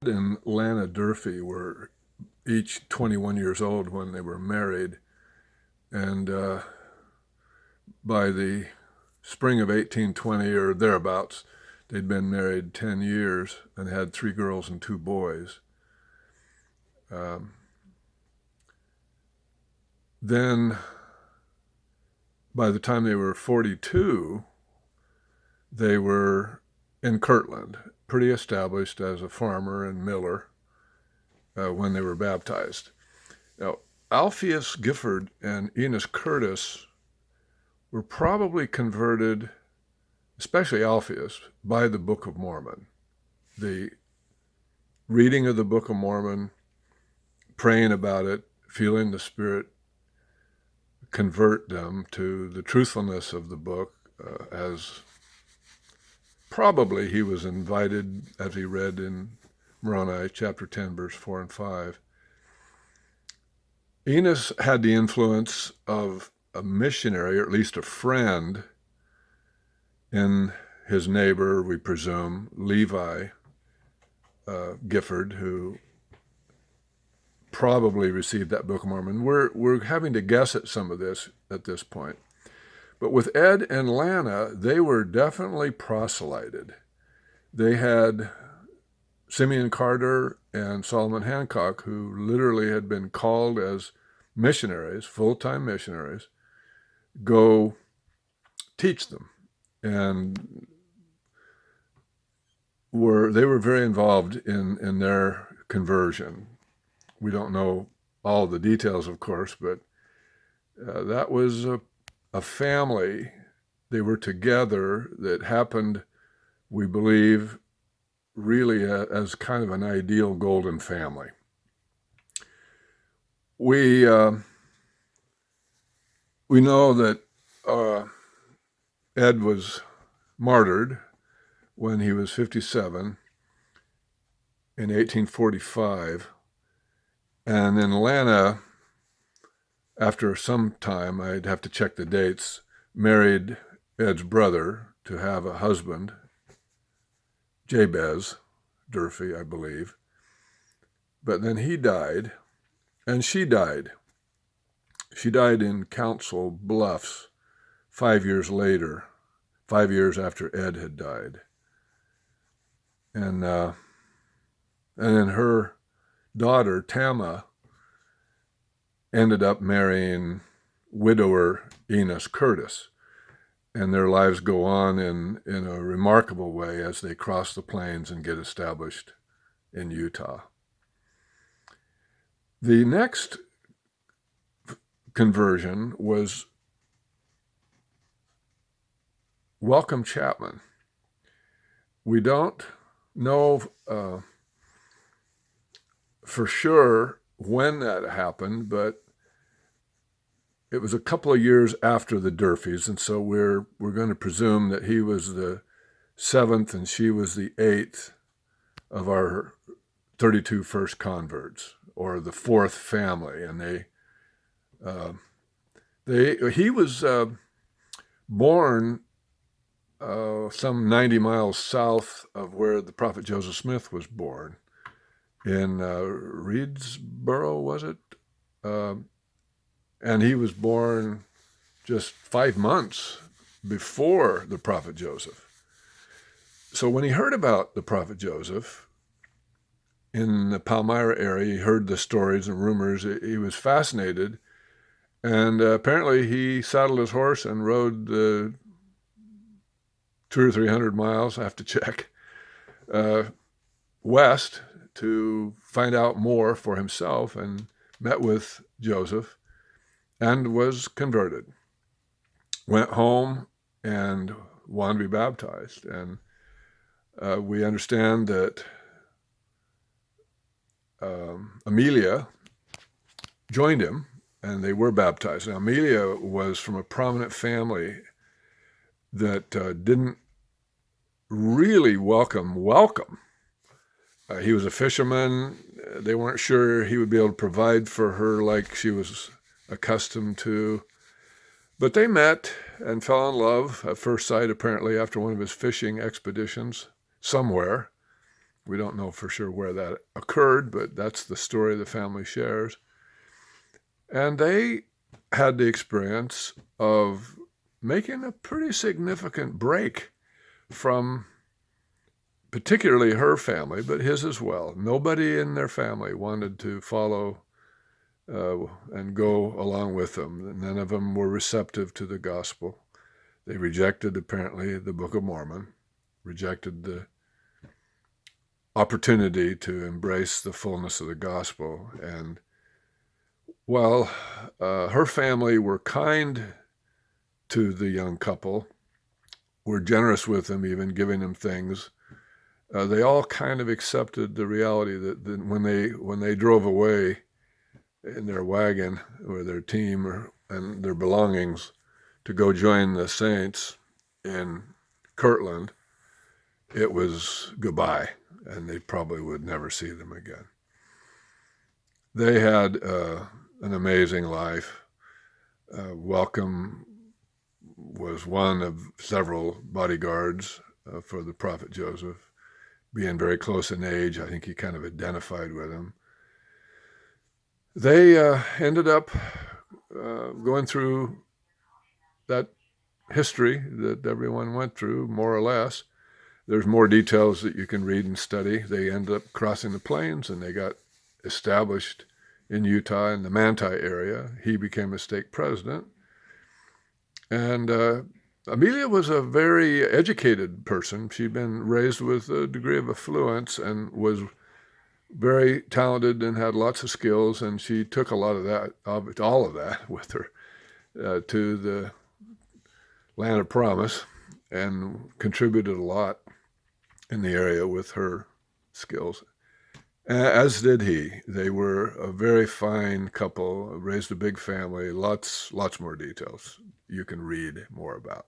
and Lana Durfee were each 21 years old when they were married, and by the spring of 1820 or thereabouts, they'd been married 10 years and had 3 girls and 2 boys. Um, then, by the time they were 42, they were in Kirtland, pretty established as a farmer and miller when they were baptized. Now, Alpheus Gifford and Enos Curtis were probably converted, especially Alpheus, by the Book of Mormon. The reading of the Book of Mormon, praying about it, feeling the Spirit convert them to the truthfulness of the book, as probably he was invited, as he read in Moroni chapter 10, verse 4 and 5. Enos had the influence of a missionary, or at least a friend, in his neighbor, we presume, Levi Gifford, who probably received that Book of Mormon. We're having to guess at some of this at this point. But with Ed and Lana, they were definitely proselyted. They had Simeon Carter and Solomon Hancock, who literally had been called as missionaries, full-time missionaries, go teach them. And they were very involved in their conversion. We don't know all the details, of course, but that was a family. They were together that happened, we believe, really as kind of an ideal golden family. We know that Ed was martyred when he was 57 in 1845. And then Lana, after some time, I'd have to check the dates, married Ed's brother to have a husband, Jabez Durfee, I believe. But then he died, and she died. She died in Council Bluffs 5 years later, 5 years after Ed had died. And then her daughter, Tama, ended up marrying widower Enos Curtis. And their lives go on in a remarkable way as they cross the plains and get established in Utah. The next conversion was Welcome Chapman. We don't know for sure when that happened, but it was a couple of years after the Durfees, and so we're going to presume that he was the 7th and she was the 8th of our 32 first converts, or the 4th family. And he was born some 90 miles south of where the prophet Joseph Smith was born, in Reedsboro, was it? And he was born just 5 months before the prophet Joseph. So when he heard about the prophet Joseph in the Palmyra area, he heard the stories and rumors. He was fascinated. And apparently he saddled his horse and rode the 200 or 300 miles, I have to check, west to find out more for himself, and met with Joseph and was converted. Went home and wanted to be baptized. And we understand that Amelia joined him, and they were baptized. Now, Amelia was from a prominent family that didn't really welcome. He was a fisherman. They weren't sure he would be able to provide for her like she was accustomed to. But they met and fell in love at first sight, apparently, after one of his fishing expeditions somewhere. We don't know for sure where that occurred, but that's the story the family shares. And they had the experience of making a pretty significant break from particularly her family, but his as well. Nobody in their family wanted to follow and go along with them. None of them were receptive to the gospel. They rejected, apparently, the Book of Mormon, rejected the opportunity to embrace the fullness of the gospel. And while her family were kind to the young couple, were generous with them, even giving them things, they all kind of accepted the reality that when they drove away in their wagon or their team and their belongings to go join the saints in Kirtland, it was goodbye, and they probably would never see them again. They had an amazing life. Welcome was one of several bodyguards for the prophet Joseph. Being very close in age, I think he kind of identified with him. They ended up going through that history that everyone went through, more or less. There's more details that you can read and study. They ended up crossing the plains, and they got established in Utah in the Manti area. He became a stake president. And Amelia was a very educated person. She'd been raised with a degree of affluence and was very talented and had lots of skills, and she took a lot of that, all of that, with her to the land of promise and contributed a lot in the area with her skills, as did he. They were a very fine couple, raised a big family, lots more details you can read more about.